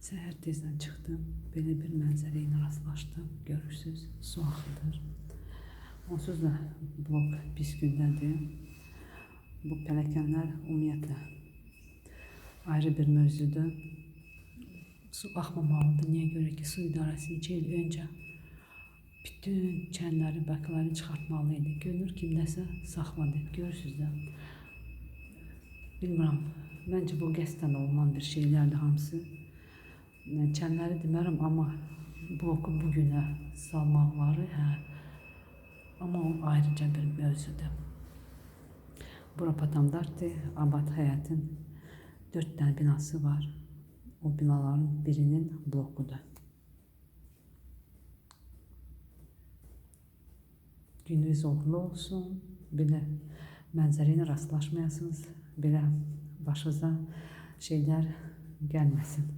Səhər tezdən çıxdım, belə bir mənzərə ilə rastlaşdım. Görürsüz, su axıdır. Onsuz da blok pis gündədir. Bu pələkanlar ümumiyyətlə ayrı bir mövzudur. Su axmamalıdır. Niyə görə ki, su idarəsi 2 il öncə bütün çənləri, bakaları çıxartmalı idi. Görünür kimdəsə saxladı. Görürsüz də. Bilmirəm, məncə bu qəsdən olunan bir şeylərdir hamısı. Çənləri demərəm, amma bloku bugünə salmaqları, amma o ayrıca bir mövzudur. Bura Patamdardır, Abad Həyətin 4 dənə binası var. O binaların birinin blokudur. Gününüz uğurlu olsun. Belə mənzərə ilə rastlaşmayasınız. Belə başınıza şeylər gəlməsin.